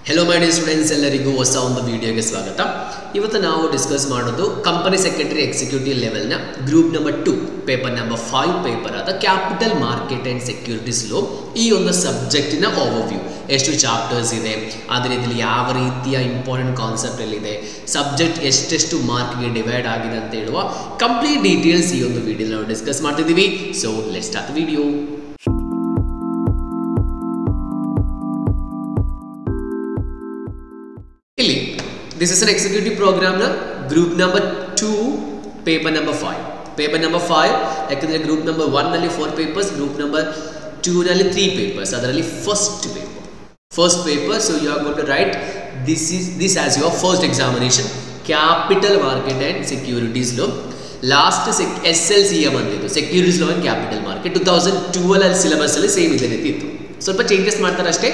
Hello my dear students, ಎಲ್ಲರಿಗೂ ಹೊಸ ಒಂದು ವಿಡಿಯೋಗೆ ಸ್ವಾಗತ. ಇವತ್ತು ನಾವು ಡಿಸ್ಕಸ್ ಮಾಡೋದು ಕಂಪನಿ ಸೆಕ್ರೆಟರಿ ಎಕ್ಸಿಕ್ಯೂಟಿವ್ ಲೆವೆಲ್ ನ group number 2 paper number 5 paper ಆದ capital market and securities law. ಈ ಒಂದು ಸಬ್ಜೆಕ್ಟಿನ ಓವರ್ವ್ಯೂ, ಎಷ್ಟು ಚಾಪ್ಟರ್ಸ್ ಇದೆ, ಅದೇ ರೀತಿಯಲ್ಲಿ ಯಾವ ರೀತಿಯ ಇಂಪಾರ್ಟೆಂಟ್ ಕಾನ್ಸೆಪ್ಟ್ ಅಲ್ಲಿ ಇದೆ, ಸಬ್ಜೆಕ್ಟ್ ಎಷ್ಟೆಷ್ಟು ಮಾರ್ಕ್ಗೆ ಡಿವೈಡ್ ಆಗಿದೆ ಅಂತ ಹೇಳುವ ಕಂಪ್ಲೀಟ್ ಡೀಟೇಲ್ಸ್ ಈ ಒಂದು ವಿಡಿಯೋ ನಾವು ಡಿಸ್ಕಸ್ ಮಾಡ್ತಿದ್ದೀವಿ. So let's start the video. This is an executive program na group number 2 paper number 5 ಯಾಕಂದ್ರೆ group number 1 ನಲ್ಲಿ 4 papers, group number 2 ನಲ್ಲಿ 3 papers. ಅದರಲ್ಲಿ first paper, so you are going to write this as your first examination, capital market and securities law. Last SLCM ಬಂದಿತ್ತು, securities law and capital market 2012 ಅಲ್ಲಿ syllabus ಅಲ್ಲಿ same ಇದೆ ರೀತಿ ಇತ್ತು. ಸ್ವಲ್ಪ changes ಮಾಡ್ತಾರೆ ಅಷ್ಟೇ,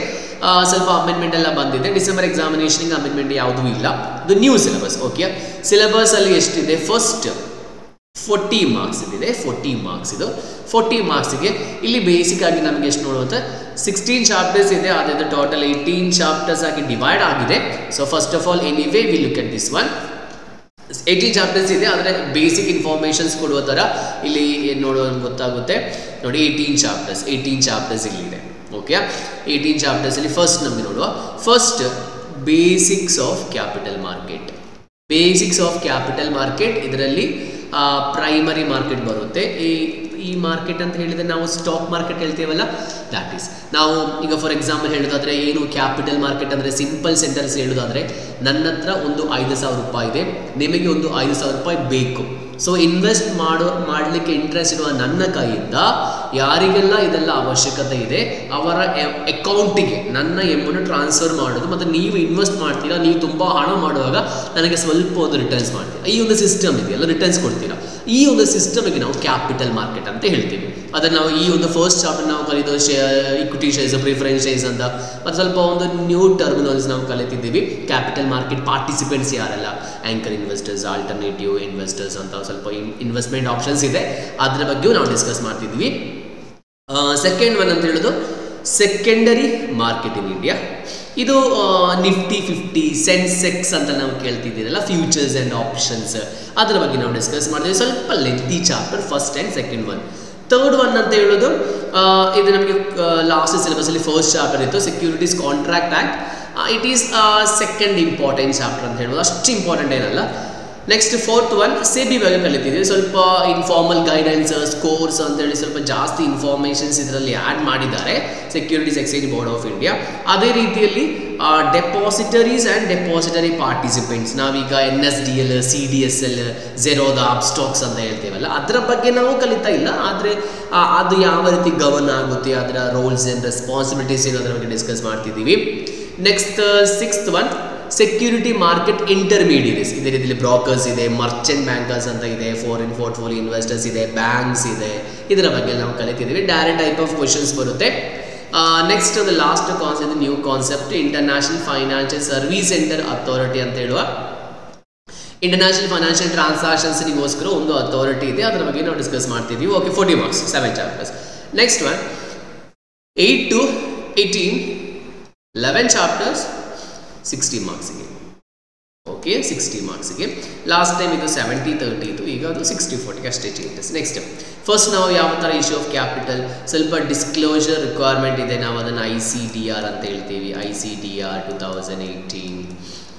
ಸ್ವಲ್ಪ ಅಮೆಂಡ್ಮೆಂಟ್ ಎಲ್ಲ ಬಂದಿದೆ. ಡಿಸೆಂಬರ್ ಎಕ್ಸಾಮಿನೇಷನ್ ಅಮೆಂಡ್ಮೆಂಟ್ ಯಾವುದೂ ಇಲ್ಲ, ಇದು ನ್ಯೂ ಸಿಲೆಬಸ್. ಓಕೆ, ಸಿಲೆಬಸ್ ಅಲ್ಲಿ ಎಷ್ಟಿದೆ, ಫಸ್ಟ್ 40 ಮಾರ್ಕ್ಸ್ ಇದೆ. 40 ಮಾರ್ಕ್ಸ್ ಇದು 40 ಮಾರ್ಕ್ಸ್ಗೆ ಇಲ್ಲಿ ಬೇಸಿಕ್ ಆಗಿ ನಮಗೆ ಎಷ್ಟು ನೋಡುವಂತ 16 ಚಾಪ್ಟರ್ಸ್ ಇದೆ. ಅದೇ ಟೋಟಲ್ 18 ಚಾಪ್ಟರ್ಸ್ ಆಗಿ ಡಿವೈಡ್ ಆಗಿದೆ. So first of all anyway we look at this one. 18 chapters ಇದೆ, ಆದರೆ ಬೇಸಿಕ್ ಇನ್ಫಾರ್ಮೇಷನ್ಸ್ ಕೊಡುವ ಥರ ಇಲ್ಲಿ ಏನು ನೋಡೋದು ಗೊತ್ತಾಗುತ್ತೆ ನೋಡಿ. 18 ಚಾಪ್ಟರ್ಸ್ ಇಲ್ಲಿದೆ. ಓಕೆ, 18 ಚಾಪ್ಟರ್ಸ್ ಅಲ್ಲಿ ಫಸ್ಟ್ ನಮಗೆ ನೋಡುವ, first basics of capital market. ಇದರಲ್ಲಿ ಪ್ರೈಮರಿ ಮಾರ್ಕೆಟ್ ಬರುತ್ತೆ. ಈ ಮಾರ್ಕೆಟ್ ಅಂತ ಹೇಳಿದರೆ ನಾವು ಸ್ಟಾಕ್ ಮಾರ್ಕೆಟ್ ಹೇಳ್ತೇವಲ್ಲ, ದ್ಯಾಟ್ ಈಸ್ ನಾವು ಈಗ ಫಾರ್ ಎಕ್ಸಾಂಪಲ್ ಹೇಳೋದಾದರೆ ಏನು ಕ್ಯಾಪಿಟಲ್ ಮಾರ್ಕೆಟ್ ಅಂದರೆ ಸಿಂಪಲ್ ಸೆಂಟೆನ್ಸ್ ಹೇಳೋದಾದರೆ, ನನ್ನ ಹತ್ರ ಒಂದು 5,000 ರೂಪಾಯಿ ಇದೆ, ನಿಮಗೆ ಒಂದು 5,000 ರೂಪಾಯಿ ಬೇಕು. ಸೊ ಇನ್ವೆಸ್ಟ್ ಮಾಡಲಿಕ್ಕೆ ಇಂಟ್ರೆಸ್ಟ್ ಇರುವ ನನ್ನ ಕೈಯಿಂದ ಯಾರಿಗೆಲ್ಲ ಇದೆಲ್ಲ ಅವಶ್ಯಕತೆ ಇದೆ ಅವರ ಅಕೌಂಟಿಗೆ ನನ್ನ ಎಮ್ಮನ್ನು ಟ್ರಾನ್ಸ್ಫರ್ ಮಾಡೋದು, ಮತ್ತು ನೀವು ಇನ್ವೆಸ್ಟ್ ಮಾಡ್ತೀರಾ, ನೀವು ತುಂಬ ಹಣ ಮಾಡುವಾಗ ನನಗೆ ಸ್ವಲ್ಪ ಒಂದು ರಿಟರ್ನ್ಸ್ ಮಾಡ್ತೀರಾ. ಈ ಒಂದು ಸಿಸ್ಟಮ್ ಇದೆಯಲ್ಲ, ರಿಟರ್ನ್ಸ್ ಕೊಡ್ತೀರಾ. ಈ ಒಂದು ಸಿಸ್ಟಮಿಗೆ ನಾವು ಕ್ಯಾಪಿಟಲ್ ಮಾರ್ಕೆಟ್ ಅಂತ ಹೇಳ್ತೀವಿ. ಅದನ್ನು ನಾವು ಈ ಒಂದು ಫಸ್ಟ್ ಚಾಪ್ಟರ್ ನಾವು ಕಲಿಯೋದು ಇಕ್ವಿಟಿ ಶೇರ್ಸ್, ಪ್ರಿಫರೆನ್ಸ್ ಶೇರ್ಸ್ ಅಂತ, ಮತ್ತು ಸ್ವಲ್ಪ ಒಂದು ನ್ಯೂ ಟರ್ಮಿನಾಲಜಿ ನಾವು ಕಲಿತಿದ್ದೀವಿ. ಕ್ಯಾಪಿಟಲ್ ಮಾರ್ಕೆಟ್ ಪಾರ್ಟಿಸಿಪೆಂಟ್ಸ್ ಯಾರೆಲ್ಲ, ಆಂಕರ್ ಇನ್ವೆಸ್ಟರ್ಸ್, ಆಲ್ಟರ್ನೇಟಿವ್ ಇನ್ವೆಸ್ಟರ್ಸ್ ಅಂತ ಸ್ವಲ್ಪ ಇನ್ವೆಸ್ಟ್ಮೆಂಟ್ ಆಪ್ಷನ್ಸ್ ಇದೆ, ಅದರ ಬಗ್ಗೆಯೂ ನಾವು ಡಿಸ್ಕಸ್ ಮಾಡ್ತಿದ್ದೀವಿ. ಸೆಕೆಂಡ್ ಒನ್ ಅಂತ ಹೇಳೋದು ಸೆಕೆಂಡರಿ ಮಾರ್ಕೆಟ್ ಇನ್ ಇಂಡಿಯಾ. ಇದು ನಿಫ್ಟಿ 50, ಸೆನ್ಸೆಕ್ಸ್ ಅಂತ ನಾವು ಕೇಳ್ತಿದ್ದೀರಲ್ಲ, ಫ್ಯೂಚರ್ಸ್ ಆ್ಯಂಡ್ ಆಪ್ಷನ್ಸ್, ಅದರ ಬಗ್ಗೆ ನಾವು ಡಿಸ್ಕಸ್ ಮಾಡ್ತೀವಿ. ಸ್ವಲ್ಪ lengthy chapter first and second one. Third one ಅಂತ ಹೇಳೋದು ಇದು ನಮಗೆ ಲಾಸ್ಟ್ ಸಿಲೆಬಸಲ್ಲಿ ಫಸ್ಟ್ ಚಾಪ್ಟರ್ ಇತ್ತು, securities contract act. It is second important chapter ಅಂತ ಹೇಳ್ಬೋದು, ಅಷ್ಟು ಇಂಪಾರ್ಟೆಂಟ್ ಏನಲ್ಲ. ನೆಕ್ಸ್ಟ್ ಫೋರ್ತ್ ಒನ್ ಸೆಬಿ ಬಗ್ಗೆ ಕಲಿತಿದ್ದೀವಿ. ಸ್ವಲ್ಪ ಇನ್ಫಾರ್ಮಲ್ ಗೈಡೆನ್ಸ್, ಸ್ಕೋರ್ಸ್ ಅಂತೇಳಿ ಸ್ವಲ್ಪ ಜಾಸ್ತಿ ಇನ್ಫಾರ್ಮೇಷನ್ಸ್ ಇದರಲ್ಲಿ ಆ್ಯಡ್ ಮಾಡಿದ್ದಾರೆ, securities exchange board of India. ಅದೇ ರೀತಿಯಲ್ಲಿ ಡೆಪಾಸಿಟರೀಸ್ ಆ್ಯಂಡ್ ಡೆಪಾಸಿಟರಿ ಪಾರ್ಟಿಸಿಪೆಂಟ್ಸ್, ನಾವೀಗ NSDL, CDSL, ಝೆರೋದಾ, ಅಪ್ಸ್ಟಾಕ್ಸ್ ಅಂತ ಹೇಳ್ತೇವಲ್ಲ, ಅದರ ಬಗ್ಗೆ ನಾವು ಕಲಿತಾ ಇಲ್ಲ, ಆದರೆ ಅದು ಯಾವ ರೀತಿ ಗವರ್ನ್ ಆಗುತ್ತೆ, ಅದರ ರೋಲ್ಸ್ ಆ್ಯಂಡ್ ರೆಸ್ಪಾನ್ಸಿಬಿಲಿಟೀಸ್ ಏನು, ಅದರ ಬಗ್ಗೆ ಡಿಸ್ಕಸ್ ಮಾಡ್ತಿದ್ದೀವಿ. Next sixth one security market intermediaries. ಇದೇ ರೀತಿಯಲ್ಲಿ ಬ್ರೋಕರ್ಸ್ ಇದೆ, ಮರ್ಚೆಂಟ್ ಬ್ಯಾಂಕರ್ಸ್ ಅಂತ ಇದೆ, ಫಾರಿನ್ ಪೋರ್ಟ್ಫೋಲಿಯೋ ಇನ್ವೆಸ್ಟರ್ಸ್ ಇದೆ, ಬ್ಯಾಂಕ್ಸ್ ಇದೆ, ಇದರ ಬಗ್ಗೆ ನಾವು ಕಲಿತಿದ್ದೀವಿ. ಡೈರೆಕ್ಟ್ ಟೈಪ್ ಆಫ್ ಕ್ವಶನ್ಸ್ ಬರುತ್ತೆ. ನೆಕ್ಸ್ಟ್ ಒಂದು last concept, new concept, international financial service centre authority ಅಂತ ಹೇಳುವ ಇಂಟರ್ನ್ಯಾಷನಲ್ ಫೈನಾನ್ಷಿಯಲ್ ಟ್ರಾನ್ಸಾಕ್ಷನ್ಸ್ಗೋಸ್ಕರ ಒಂದು ಅಥಾರಿಟಿ ಇದೆ, ಅದರ ಬಗ್ಗೆ ನಾವು ಡಿಸ್ಕಸ್ ಮಾಡ್ತಿದ್ದೀವಿ. Okay, 40 marks, 7 chapters. Next one 8 to 18, 11 chapters, 60 ಮಾರ್ಕ್ಸಿಗೆ. ಓಕೆ, 60 ಮಾರ್ಕ್ಸಿಗೆ. ಲಾಸ್ಟ್ ಟೈಮ್ ಇದು 70-30 ಇತ್ತು, ಈಗ ಅದು 60-40 ಅಷ್ಟೇ ಚೇಂಜಸ್. ನೆಕ್ಸ್ಟ್ ಫಸ್ಟ್ ನಾವು ಯಾವ ಥರ ಇಶ್ಯೂ ಆಫ್ ಕ್ಯಾಪಿಟಲ್, ಸ್ವಲ್ಪ ಡಿಸ್ಕ್ಲೋಜರ್ ರಿಕ್ವೈರ್ಮೆಂಟ್ ಇದೆ, ನಾವು ಅದನ್ನು ICDR ಅಂತ ಹೇಳ್ತೀವಿ, ICDR 2018.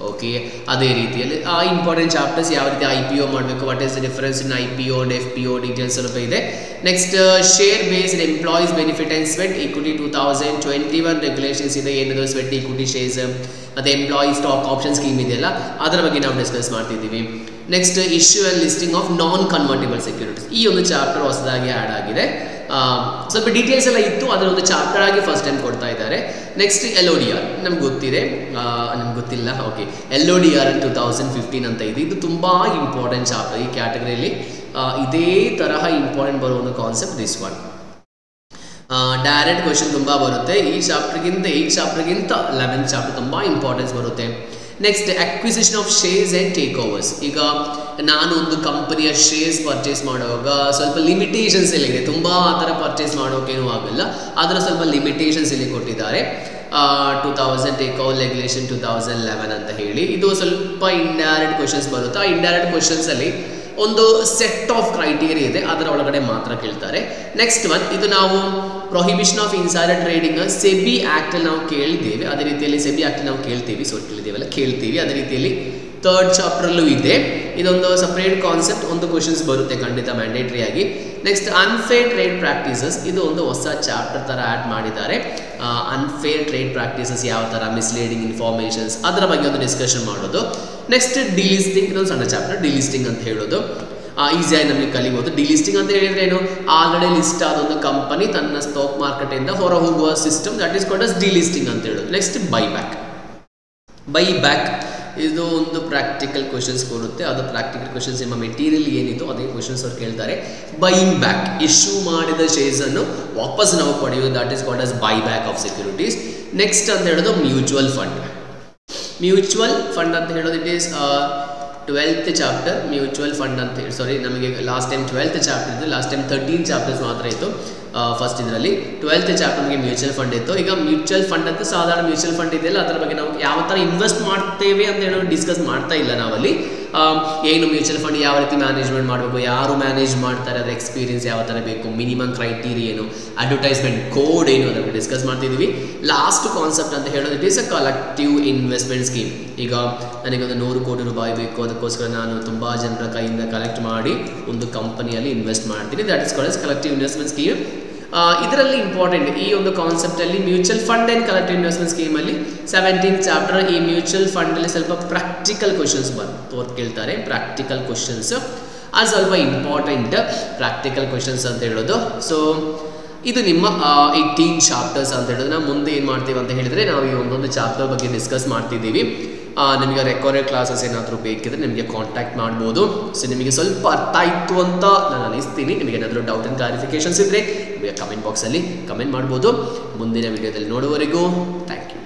ಓಕೆ, ಅದೇ ರೀತಿಯಲ್ಲಿ ಇಂಪಾರ್ಟೆಂಟ್ ಚಾಪ್ಟರ್ಸ್, ಯಾವ ರೀತಿ IPO ಮಾಡಬೇಕು, what is the difference in IPO and FPO details ಸ್ವಲ್ಪ ಇದೆ. Next share based employees benefit and sweat equity 2021 regulations ಇದೆ, ಏನದು ಸ್ವೆಟ್ ಇಕ್ವಿಟಿ ಶೇರ್ಸ್ ಮತ್ತು ಎಂಪ್ಲಾಯಿ ಸ್ಟಾಕ್ ಆಪ್ಷನ್ ಸ್ಕೀಮ್ ಇದೆಯಲ್ಲ, ಅದರ ಬಗ್ಗೆ ನಾವು ಡಿಸ್ಕಸ್ ಮಾಡ್ತಿದ್ದೀವಿ. Next issue and listing of non convertible securities, ಈ ಒಂದು ಚಾಪ್ಟರ್ ಹೊಸದಾಗಿ ಆ್ಯಡ್ ಆಗಿದೆ. ಸ್ವಲ್ಪ ಡೀಟೇಲ್ಸ್ ಎಲ್ಲ ಇತ್ತು, ಅದರ ಒಂದು ಚಾಪ್ಟರ್ ಆಗಿ ಫಸ್ಟ್ ಟೈಮ್ ಕೊಡ್ತಾ ಇದ್ದಾರೆ. ನೆಕ್ಸ್ಟ್ LODR ನಮ್ಗೆ ಗೊತ್ತಿದೆ, ನಮ್ಗೆ ಗೊತ್ತಿಲ್ಲ. ಓಕೆ, LODR 2015 ಅಂತ ಇದೆ, ಇದು ತುಂಬ ಇಂಪಾರ್ಟೆಂಟ್ ಚಾಪ್ಟರ್. ಈ ಕ್ಯಾಟಗರಿಯಲ್ಲಿ ಇದೇ ತರಹ ಇಂಪಾರ್ಟೆಂಟ್ ಬರೋ ಒಂದು concept this one. Direct question ತುಂಬ ಬರುತ್ತೆ. ಈ ಚಾಪ್ಟರ್ಗಿಂತ 8 ಚಾಪ್ಟರ್ಗಿಂತ 11th ಚಾಪ್ಟರ್ ತುಂಬ ಇಂಪಾರ್ಟೆನ್ಸ್ ಬರುತ್ತೆ. Next acquisition of shares and take overs. ಈಗ ನಾನು ಒಂದು ಕಂಪನಿಯ ಶೇರ್ಸ್ ಪರ್ಚೇಸ್ ಮಾಡುವಾಗ ಸ್ವಲ್ಪ ಲಿಮಿಟೇಷನ್ಸ್ ಎಲ್ಲ ಇದೆ, ತುಂಬ ಆ ಥರ ಪರ್ಚೇಸ್ ಮಾಡೋಕ್ಕೇನೂ ಆಗಲ್ಲ, ಅದರ ಸ್ವಲ್ಪ ಲಿಮಿಟೇಷನ್ಸ್ ಇಲ್ಲಿ ಕೊಟ್ಟಿದ್ದಾರೆ. 2000 ಟೇಕ್ ಓವರ್ ರೆಗ್ಯುಲೇಷನ್ 2011 ಅಂತ ಹೇಳಿ. ಇದು ಸ್ವಲ್ಪ ಇಂಡೈರೆಕ್ಟ್ ಕ್ವಶನ್ಸ್ ಬರುತ್ತೆ. ಆ ಇಂಡೈರೆಕ್ಟ್ ಕ್ವಶನ್ಸಲ್ಲಿ ಒಂದು ಸೆಟ್ ಆಫ್ ಕ್ರೈಟೀರಿಯಾ ಇದೆ, ಅದರ ಒಳಗಡೆ ಮಾತ್ರ ಕೇಳ್ತಾರೆ. ನೆಕ್ಸ್ಟ್ ಒನ್, ಇದು ನಾವು prohibition of insider trading SEBI ಆ್ಯಕ್ಟಲ್ಲಿ ನಾವು ಕೇಳಿದ್ದೇವೆ. ಅದೇ ರೀತಿಯಲ್ಲಿ ಸೆಬಿ ಆ್ಯಕ್ಟಲ್ಲಿ ನಾವು ಕೇಳ್ತೀವಿ, ಕೇಳ್ತೀವಿ. ಅದೇ ರೀತಿಯಲ್ಲಿ ಥರ್ಡ್ ಚಾಪ್ಟರ್ಲ್ಲೂ ಇದೆ. ಇದೊಂದು ಸಪ್ರೇಟ್ ಕಾನ್ಸೆಪ್ಟ್, ಒಂದು ಕ್ವಶನ್ಸ್ ಬರುತ್ತೆ ಖಂಡಿತ ಮ್ಯಾಂಡೇಟ್ರಿ ಆಗಿ. ನೆಕ್ಸ್ಟ್ ಅನ್ಫೇರ್ ಟ್ರೇಡ್ ಪ್ರಾಕ್ಟೀಸಸ್, ಇದು ಒಂದು ಹೊಸ ಚಾಪ್ಟರ್ ಥರ ಆ್ಯಡ್ ಮಾಡಿದ್ದಾರೆ. ಅನ್ಫೇರ್ ಟ್ರೇಡ್ ಪ್ರಾಕ್ಟೀಸಸ್ ಯಾವ ಥರ, ಮಿಸ್ಲೀಡಿಂಗ್ ಇನ್ಫಾರ್ಮೇಷನ್ಸ್, ಅದರ ಬಗ್ಗೆ ಒಂದು ಡಿಸ್ಕಷನ್ ಮಾಡೋದು. ನೆಕ್ಸ್ಟ್ ಡಿಲಿಸ್ಟಿಂಗ್, ಇದೊಂದು ಸಣ್ಣ ಚಾಪ್ಟರ್. ಡಿಲಿಸ್ಟಿಂಗ್ ಅಂತ ಹೇಳೋದು ಈಸಿಯಾಗಿ ನಮಗೆ ಕಲಿಬೋದು. ಡಿಲಿಸ್ಟಿಂಗ್ ಅಂತ ಹೇಳಿದ್ರೆ ಏನು, ಆಲ್ರೆಡಿ ಲಿಸ್ಟ್ ಆದ ಒಂದು ಕಂಪನಿ ತನ್ನ ಸ್ಟಾಕ್ ಮಾರ್ಕೆಟಿಂದ ಹೊರ ಹೋಗುವ system, that is called as delisting ಅಂತ ಹೇಳೋದು. ನೆಕ್ಸ್ಟ್ ಬೈ ಬ್ಯಾಕ್, ಇದು ಒಂದು ಪ್ರಾಕ್ಟಿಕಲ್ ಕ್ವಶನ್ಸ್ ಕೊಡುತ್ತೆ. ಅದು ಪ್ರಾಕ್ಟಿಕಲ್ ಕ್ವಶನ್ಸ್ ನಿಮ್ಮ ಮೆಟೀರಿಯಲ್ ಏನಿತ್ತು ಅದೇ ಕ್ವಶನ್ಸ್ ಅವ್ರು ಕೇಳ್ತಾರೆ. ಬೈಯಿಂಗ್ ಬ್ಯಾಕ್, ಇಶ್ಯೂ ಮಾಡಿದ ಶೇರ್ಸನ್ನು ವಾಪಸ್ ನಾವು ಪಡೆಯೋದು, that is called us buy back of securities. Next ಅಂತ ಹೇಳೋದು ಮ್ಯೂಚುವಲ್ ಫಂಡ್ ಅಂತ ಹೇಳೋದು it is 12th chapter. Mutual fund ಅಂತ ಹೇಳಿ, ಸಾರಿ, ನಮಗೆ ಲಾಸ್ಟ್ ಟೈಮ್ 12th ಚಾಪ್ಟರ್ ಇತ್ತು, ಲಾಸ್ಟ್ ಟೈಮ್ 13 ಚಾಪ್ಟರ್ಸ್ ಮಾತ್ರ ಇತ್ತು ಫಸ್ಟ್ ಇದರಲ್ಲಿ. 12th ಚಾಪ್ಟರ್ ನಮಗೆ ಮ್ಯೂಚುವಲ್ ಫಂಡ್ ಇತ್ತು. ಈಗ ಮ್ಯೂಚುವಲ್ ಫಂಡ್ ಅಂತ ಸಾಧಾರಣ ಮ್ಯೂಚುವಲ್ ಫಂಡ್ ಇದೆಯಲ್ಲ, ಅದರ ಬಗ್ಗೆ ನಾವು ಯಾವ ಥರ ಇನ್ವೆಸ್ಟ್ ಮಾಡ್ತೇವೆ ಅಂತ ಹೇಳೋ ಡಿಸ್ಕಸ್ ಮಾಡ್ತಾ ಇಲ್ಲ ನಾವಲ್ಲಿ. ಏನು ಮ್ಯೂಚುವಲ್ ಫಂಡ್ ಯಾವ ರೀತಿ ಮ್ಯಾನೇಜ್ಮೆಂಟ್ ಮಾಡಬೇಕು, ಯಾರು ಮ್ಯಾನೇಜ್ ಮಾಡ್ತಾರೆ, ಅದರ ಎಕ್ಸ್ಪೀರಿಯನ್ಸ್ ಯಾವ ಥರ ಬೇಕು, ಮಿನಿಮಮ್ ಕ್ರೈಟೀರಿಯಾ ಏನು, ಅಡ್ವರ್ಟೈಸ್ಮೆಂಟ್ ಕೋಡ್ ಏನು, ಅದರ ಬಗ್ಗೆ ಡಿಸ್ಕಸ್ ಮಾಡ್ತಿದ್ದೀವಿ. ಲಾಸ್ಟ್ ಕಾನ್ಸೆಪ್ಟ್ ಅಂತ ಹೇಳೋದು it is a collective investment scheme. ಈಗ ನನಗೊಂದು 100 ಕೋಟಿ ರೂಪಾಯಿ ಬೇಕು, ಅದಕ್ಕೋಸ್ಕರ ನಾನು ತುಂಬ ಜನರ ಕೈಯಿಂದ ಕಲೆಕ್ಟ್ ಮಾಡಿ ಒಂದು ಕಂಪನಿಯಲ್ಲಿ ಇನ್ವೆಸ್ಟ್ ಮಾಡ್ತೀನಿ, that is called collective investment scheme. ಇದರಲ್ಲಿ ಇಂಪಾರ್ಟೆಂಟ್ ಈ ಒಂದು ಕಾನ್ಸೆಪ್ಟಲ್ಲಿ mutual fund and collective investment ಸ್ಕೀಮಲ್ಲಿ 17th ಚಾಪ್ಟರ್ ಈ ಮ್ಯೂಚುವಲ್ ಫಂಡಲ್ಲಿ ಸ್ವಲ್ಪ ಪ್ರಾಕ್ಟಿಕಲ್ ಕ್ವಶನ್ಸ್ ಕೇಳ್ತಾರೆ. ಪ್ರಾಕ್ಟಿಕಲ್ ಕ್ವಶನ್ಸ್ ಅದು ಸ್ವಲ್ಪ ಇಂಪಾರ್ಟೆಂಟ್, ಪ್ರಾಕ್ಟಿಕಲ್ ಕ್ವಶನ್ಸ್ ಅಂತ ಹೇಳೋದು. ಸೊ ಇದು ನಿಮ್ಮ 18 ಚಾಪ್ಟರ್ಸ್ ಅಂತ ಹೇಳೋದು. ನಾವು ಮುಂದೆ ಏನು ಮಾಡ್ತೀವಿ ಅಂತ ಹೇಳಿದರೆ, ನಾವು ಈ ಒಂದೊಂದು ಚಾಪ್ಟರ್ ಬಗ್ಗೆ ಡಿಸ್ಕಸ್ ಮಾಡ್ತಿದ್ದೀವಿ. ನಿಮಗೆ ರೆಕಾರ್ಡೆಡ್ ಕ್ಲಾಸಸ್ ಏನಾದರೂ ಬೇಕಿದ್ರೆ ನಿಮಗೆ ಕಾಂಟ್ಯಾಕ್ಟ್ ಮಾಡ್ಬೋದು. ಸೊ ನಿಮಗೆ ಸ್ವಲ್ಪ ಅರ್ಥ ಆಯಿತು ಅಂತ ನಾನು ಅನಿಸ್ತೀನಿ. ನಿಮಗೆ ಏನಾದರೂ ಡೌಟ್ ಆ್ಯಂಡ್ ಕ್ಲಾರಿಫಿಕೇಷನ್ಸ್ ಇದ್ದರೆ ನಿಮಗೆ ಕಮೆಂಟ್ ಬಾಕ್ಸಲ್ಲಿ ಕಮೆಂಟ್ ಮಾಡ್ಬೋದು. ಮುಂದಿನ ವಿಡಿಯೋದಲ್ಲಿ ನೋಡುವವರೆಗೂ ಥ್ಯಾಂಕ್ ಯು.